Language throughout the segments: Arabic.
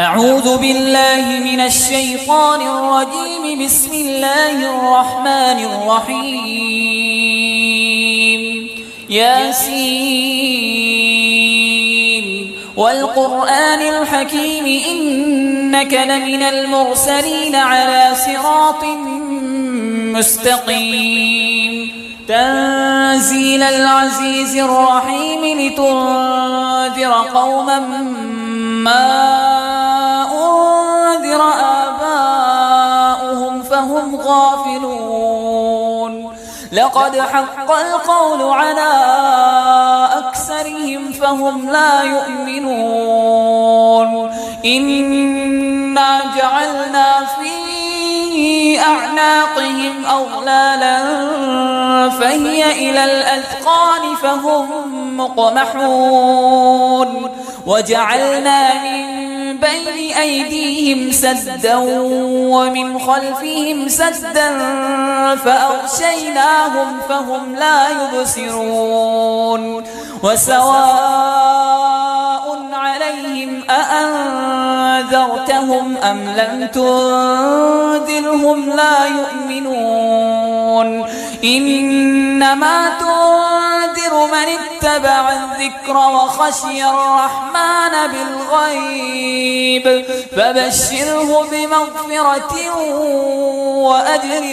أعوذ بالله من الشيطان الرجيم. بسم الله الرحمن الرحيم. ياسين والقرآن الحكيم إنك لمن المرسلين على صراط مستقيم. تنزيل العزيز الرحيم لتنذر قوما ما أنذر آباؤهم فهم غافلون. لقد حق القول على أكثرهم فهم لا يؤمنون. إنا جعلنا في أعناقهم أغلالا فهي إلى الأذقان فهم مقمحون. وجعلنا من بين أيديهم سدا ومن خلفهم سدا فأغشيناهم فهم لا يبصرون. وسواء عليهم أأنذرتهم أم لم تنذرهم لا يؤمنون. إنما تنذر من اتبع الذكر وخشي الرحمن بالغيب فبشره بمغفرة وأجر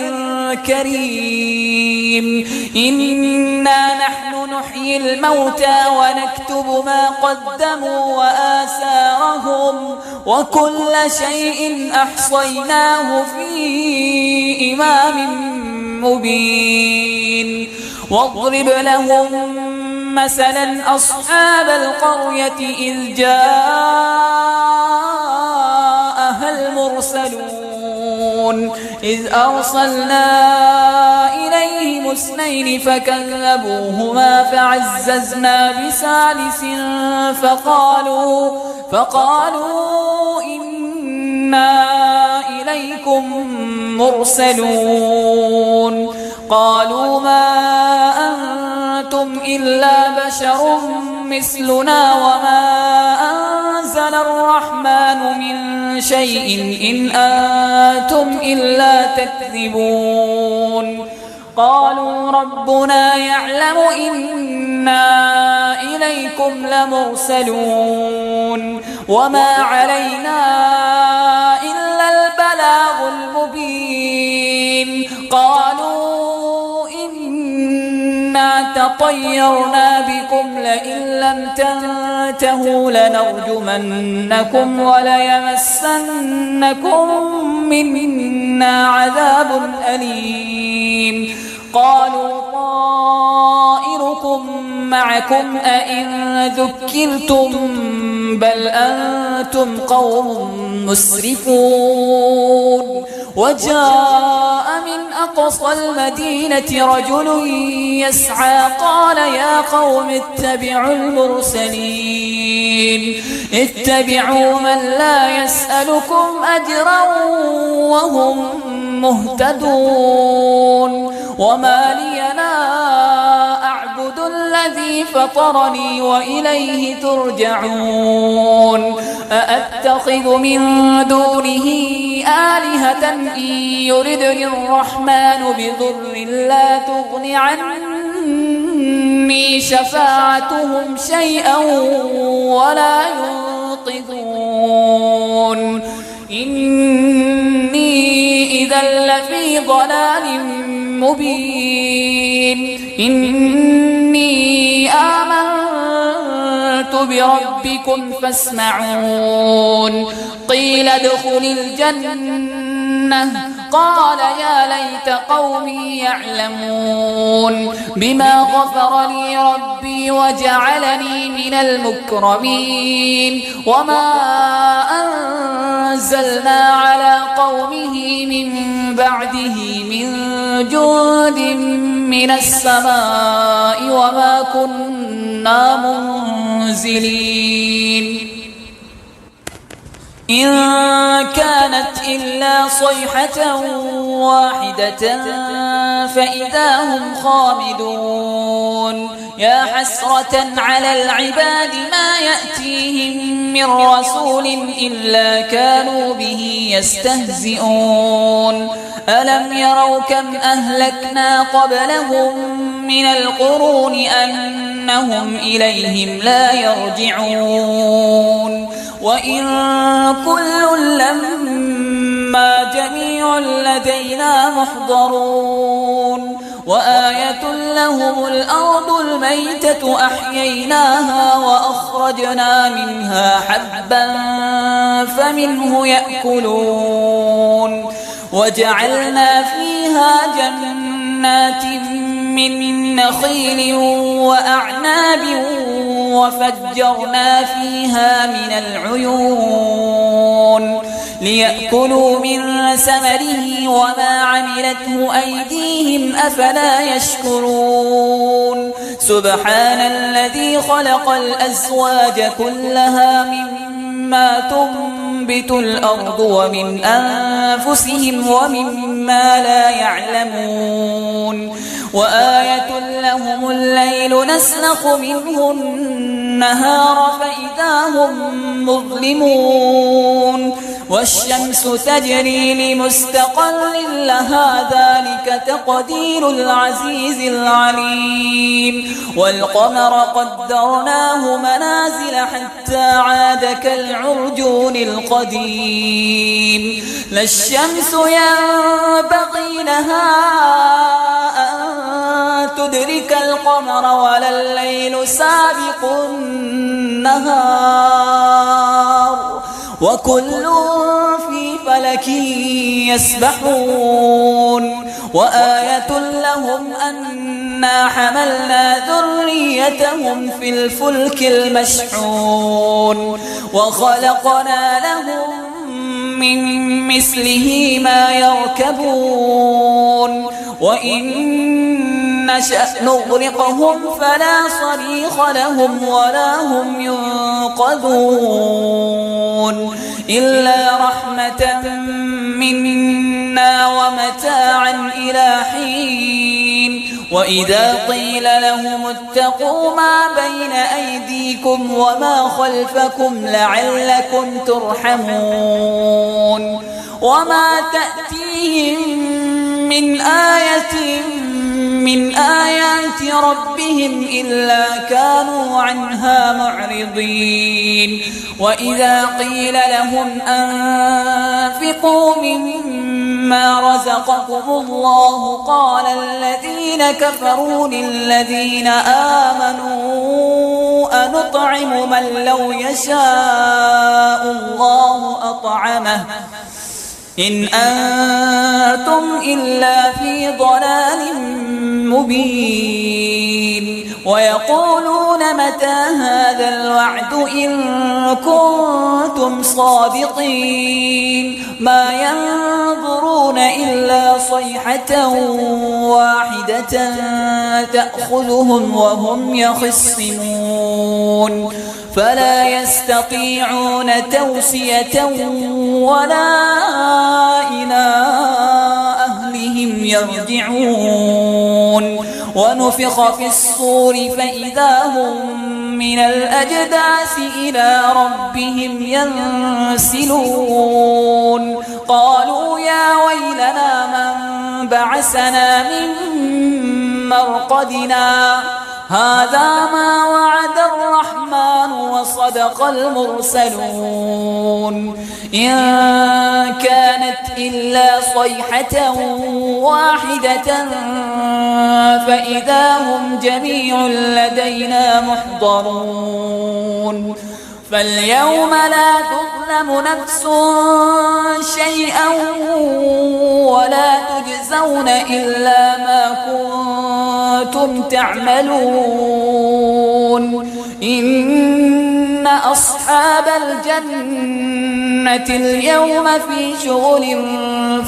كريم. إنا نحن نحيي الموتى ونكتب ما قدموا وآثارهم وكل شيء أحصيناه في إمام مبين. واضرب لهم مثلا أصحاب القرية إذ جاءها المرسلون إذ أرسلنا إليهم اثنين فكذبوهما فعززنا بثالث فقالوا إنا إليكم مرسلون. قالوا ما أنتم إلا بشر مثلنا وما أنزل الرحمن من شيء إن أنتم إلا تكذبون. قالوا ربنا يعلم إنا إليكم لمرسلون وما علينا إلا البلاغ المبين. قالوا إنا تطيرنا بكم لئن لم تنتهوا لنرجمنكم وليمسنكم منا عذاب أليم. قالوا طائركم معكم أئن ذكرتم بل أنتم قوم مسرفون. وجاء من أقصى المدينة رجل يسعى قال يا قوم اتبعوا المرسلين اتبعوا من لا يسألكم أجرا وهم مهتدون. وما لي لا أعبد الذي فطرني وإليه ترجعون. أأتخذ من دونه آلهة إن يردني الرحمن بضر لا تغن عني شفاعتهم شيئا ولا ينقذون. إني إذا لفي ضلال مبين. إني آمنت بربكم فاسمعون. قيل ادخل الجنة قال يا ليت قومي يعلمون بما غفر لي ربي وجعلني من المكرمين. وما أنزلنا على قومه من بعده من جند من السماء وما كنا منزلين. إن كانت إلا صيحة واحدة فإذا هم خامدون يا حسرة على العباد ما يأتيهم من رسول إلا كانوا به يستهزئون ألم يروا كم أهلكنا قبلهم من القرون أنهم إليهم لا يرجعون وإن كل لما جميع لدينا محضرون وآية لهم الأرض الميتة أحييناها وأخرجنا منها حبا فمنه يأكلون وجعلنا فيها جنات من نخيل وأعناب وفجرنا فيها من العيون ليأكلوا من ثمره وما عملته أيديهم أفلا يشكرون سبحان الذي خلق الأزواج كلها مما تنبت الأرض ومن أنفسهم ومما لا يعلمون وآية لهم الليل نسلخ منه النهار فإذا هم مظلمون والشمس تجري لمستقر لها ذلك تقدير العزيز العليم والقمر قدرناه منازل حتى عاد كالعرجون القديم لا الشمس ينبغي لها أن تدرك القمر ولا الليل سابق النهار وكل في فلك يسبحون وآية لهم أنا حملنا ذريتهم في الفلك المشحون وخلقنا لهم من مثله ما يركبون وإن نشأ نغرقهم فلا صريخ لهم ولا هم ينقذون إلا رحمة منا ومتاعا إلى حين وإذا قيل لهم اتقوا ما بين أيديكم وما خلفكم لعلكم ترحمون وما تأتيهم من آية من آيات ربهم إلا كانوا عنها معرضين وإذا قيل لهم أنفقوا مما رزقكم الله قال الذين كفروا للذين آمنوا أنطعم من لو يشاء الله أطعمه إن أنتم إلا في ضلال مبين ويقولون متى هذا الوعد إن كنتم صادقين ما ينظرون إلا صيحة واحدة تأخذهم وهم يخصمون فلا يستطيعون توصية ولا إلى أهلهم يرجعون ونفخ في الصور فإذا هم من الأجداث إلى ربهم ينسلون قالوا يا ويلنا من بعثنا من مرقدنا هذا ما وعد الرحمن وصدق المرسلون إن كانت إلا صيحة واحدة فإذا هم جميع لدينا محضرون فاليوم لا تظلم نفس شيئا ولا تجزون إلا ما كنتم تعملون إن أصحاب الجنة اليوم في شغل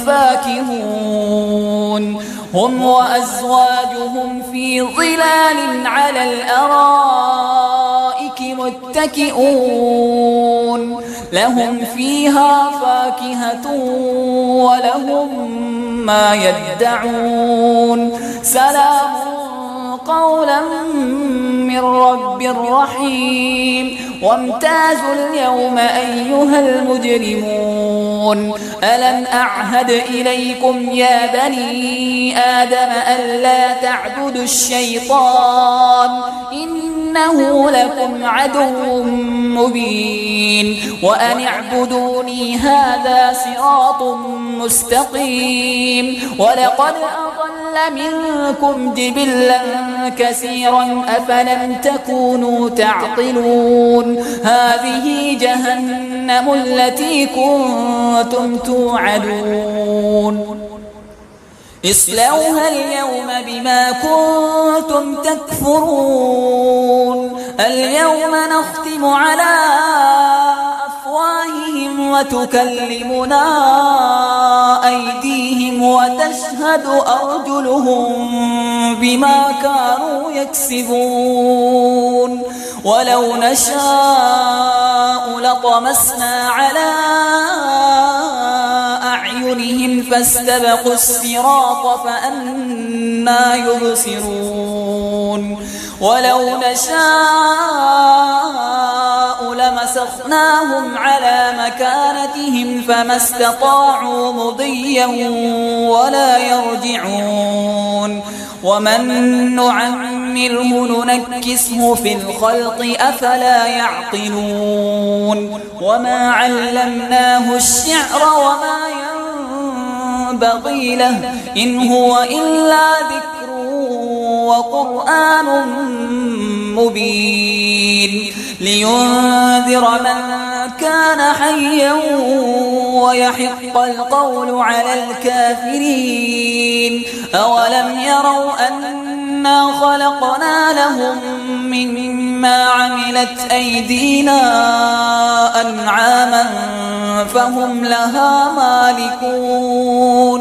فاكهون هم وأزواجهم في ظلال على الأرائك متكئون لهم فيها فاكهة ولهم ما يدعون سلام قولا من رب رحيم وامتازوا اليوم أيها المجرمون ألم أعهد إليكم يا بني آدم ألا تعبدوا الشيطان إنه لكم عدو مبين وأن اعبدوني هذا صراط مستقيم ولقد أضل منكم جبلا كثيرا أفلم تكونوا تعقلون هذه جهنم التي كنتم توعدون اصلوها اليوم بما كنتم تكفرون اليوم نختم على أفواههم وتكلمنا أيديهم وتشهد أرجلهم بما كانوا يكسبون ولو نشاء لطمسنا على أعينهم فاستبقوا الصراط فأنى يبصرون ولو نشاء لمسخناهم على مكانتهم فما استطاعوا مضيا ولا يرجعون ومن نعمره ننكسه في الخلق أفلا يعقلون وما علمناه الشعر وما ينبغي له إن هو إلا ذكر وقرآن مبين لينذر من كان حيا ويحق القول على الكافرين أولم يروا أنا خلقنا لهم مما عملت أيدينا أنعاما فهم لها مالكون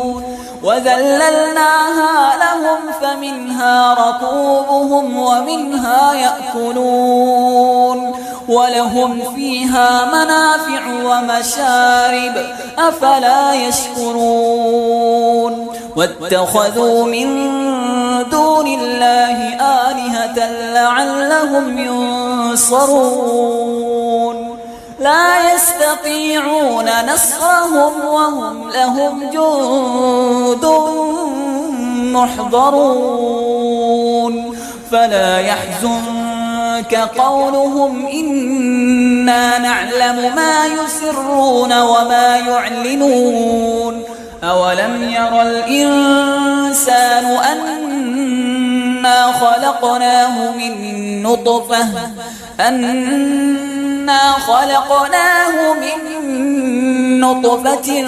وذللناها لهم فمنها ركوبهم ومنها يأكلون ولهم فيها منافع ومشارب أفلا يشكرون واتخذوا من دون الله آلهة لعلهم ينصرون لا يستطيعون نصرهم وهم لهم جند محضرون فلا يحزنك قولهم إنا نعلم ما يسرون وما يعلنون أولم ير الإنسان أنا خلقناه من نطفة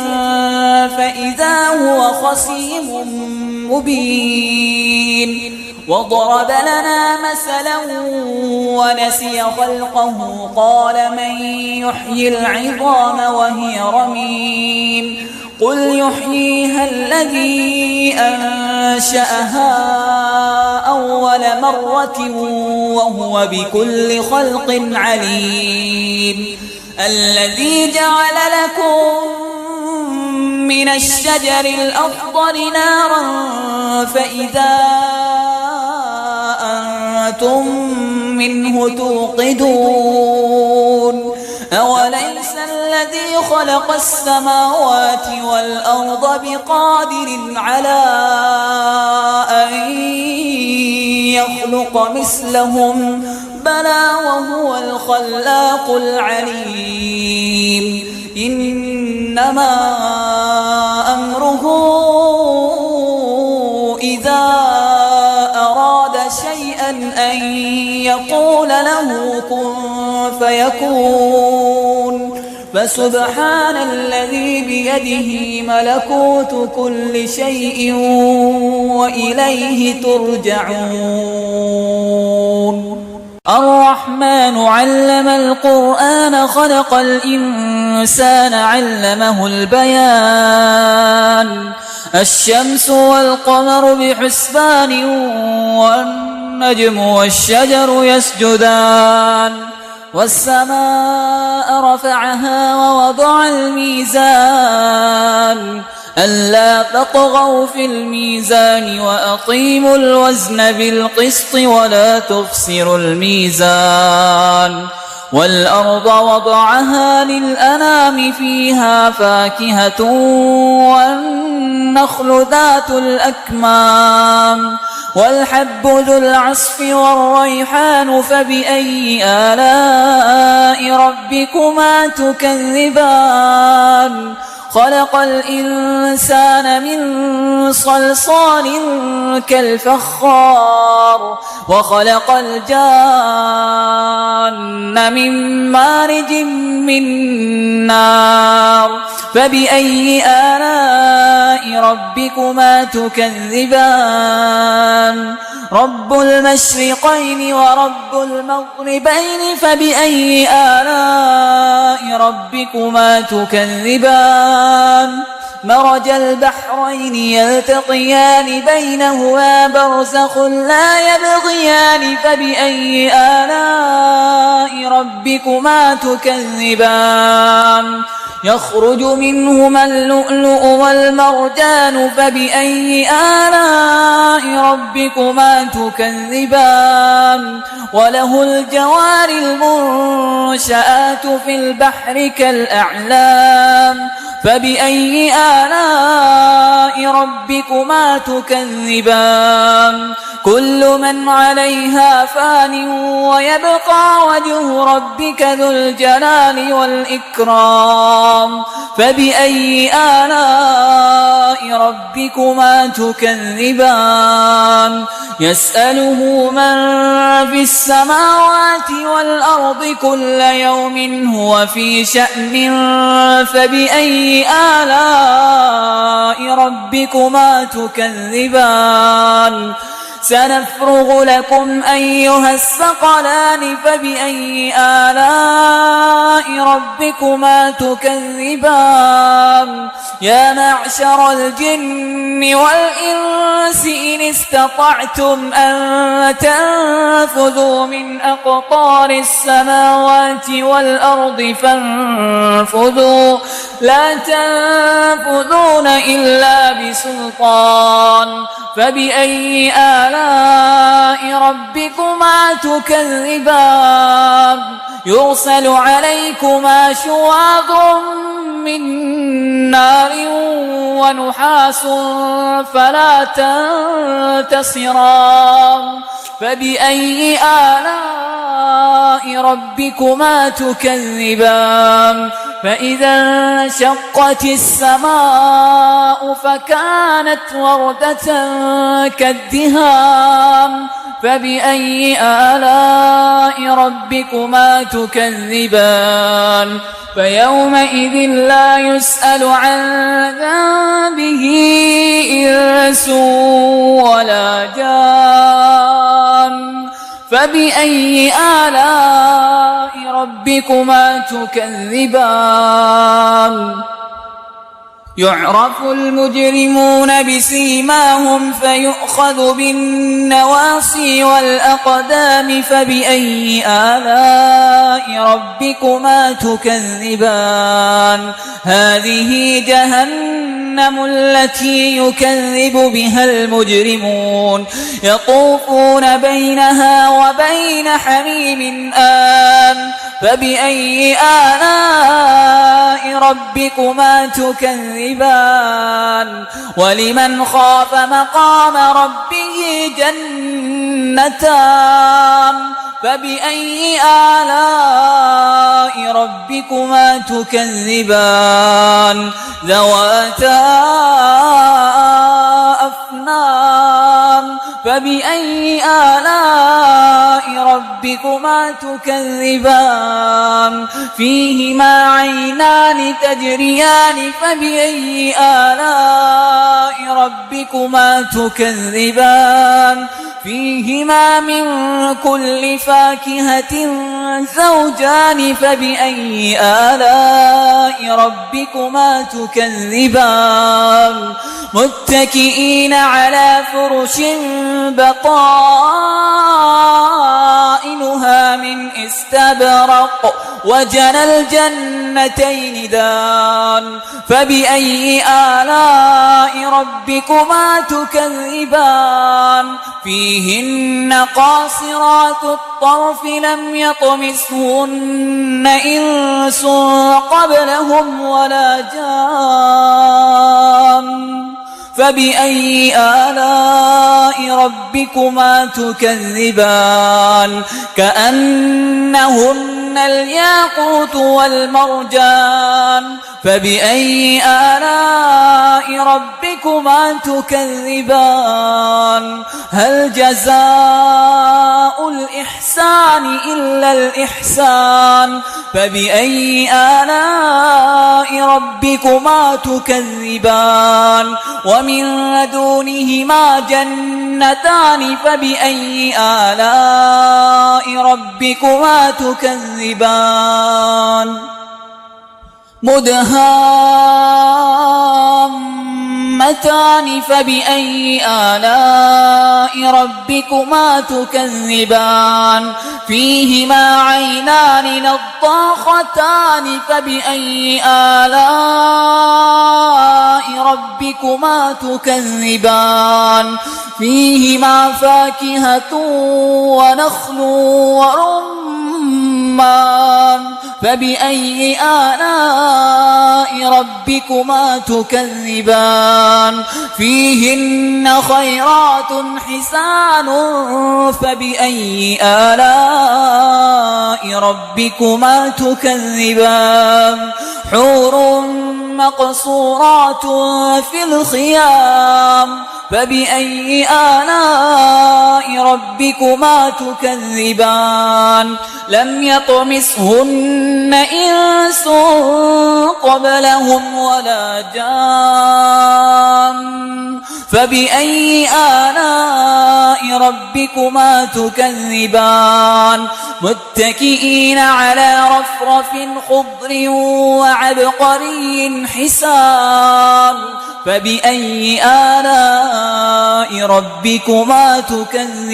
فإذا هو خصيم مبين وضرب لنا مثلا ونسي خلقه قال من يحيي العظام وهي رميم قل يحييها الذي أنشأها أول مرة وهو بكل خلق عليم الذي جعل لكم من الشجر الأخضر نارا فإذا أنتم منه توقدون أوليس الذي خلق السماوات والأرض بقادر على أن يخلق مثلهم بلى وهو الخلاق العليم إنما أمره إذا أراد شيئا أن يقول له كن فيكون فسبحان الذي بيده ملكوت كل شيء وإليه ترجعون الرحمن علم القرآن خلق الإنسان علمه البيان الشمس والقمر بحسبان والنجم والشجر يسجدان والسماء رفعها ووضع الميزان ألا تطغوا في الميزان وأقيموا الوزن بالقسط ولا تخسروا الميزان والأرض وضعها للأنام فيها فاكهة والنخل ذات الأكمام والحب ذو العصف والريحان فبأي آلاء ربكما تكذبان خلق الإنسان من صلصال كالفخار وخلق الجان من مارج من نار فبأي آلاء ربكما تكذبان رب المشرقين ورب المغربين فبأي آلاء ربكما تكذبان مرج البحرين يلتقيان بينهما برزخ لا يبغيان فبأي آلاء ربكما تكذبان يخرج منهما اللؤلؤ والمرجان فبأي آلاء ربكما تكذبان وله الجوار المنشآت في البحر كالأعلام فبأي آلاء ربكما تكذبان كل من عليها فان ويبقى وجه ربك ذو الجلال والإكرام فبأي آلاء ربكما تكذبان يسأله من في السماوات والأرض كل يوم هو في شأن فبأي آلاء ربكما تكذبان سنفرغ لكم أيها الثقلان فبأي آلاء ربكما تكذبان يا معشر الجن والإنس إن استطعتم أن تنفذوا من أقطار السماوات والأرض فانفذوا لا تنفذون إلا بسلطان فبأي آلاء ربكما تكذبان يرسل عليكما شواظ من نار ونحاس فلا تنتصران فبأي آلاء ربكما تكذبان فإذا انشقت السماء فكانت وردة كالدهان فبأي آلاء ربكما تكذبان فيومئذ فلا يسأل عن ذنبه إنس ولا جان فبأي آلاء ربكما تكذبان يعرف المجرمون بسيماهم فيؤخذ بالنواصي والأقدام فبأي آلاء ربكما تكذبان هذه جهنم التي يكذب بها المجرمون يطوفون بينها وبين حميم آن فبأي آلاء ربكما تكذبان ولمن خاف مقام ربه جنتان فبأي آلاء ربكما تكذبان ذواتا أفنان فبأي آلاء ربكما تكذبان فيهما عينان تجريان فبأي آلاء ربكما تكذبان فيهما من كل فاكهة زوجان فبأي آلاء ربكما تكذبان متكئين على فرش بطائنها من استبرق وجنى الجنتين دان فبأي آلاء ربكما تكذبان فيهن قاصرات الطرف لم يطمثهن إنس قبلهم ولا جان فبأي آلاء ربكما تكذبان كأنهن الياقوت والمرجان فبأي آلاء ربكما تكذبان هل جزاء الإحسان إلا الإحسان فبأي آلاء ربكما تكذبان ومن دونهما جنتان فبأي آلاء ربكما تكذبان مدهامتان فبأي آلاء ربكما تكذبان فيهما عينان نضاختان فبأي آلاء ربكما تكذبان فيهما فاكهة ونخل ورمان فبأي آلاء ربكما تكذبان فيهن خيرات حسان فبأي آلاء ربكما تكذبان حور مقصورات في الخيام فبأي آلاء ربكما تكذبان لم يطمثهن إنس قبلهم ولا جان فبأي آلاء ربكما تكذبان متكئين على رفرف خضر وعبقري حسان فبأي آلاء ربكما تكذبان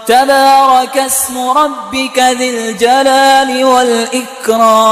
تبارك اسم ربك ذي الجلال والإكرام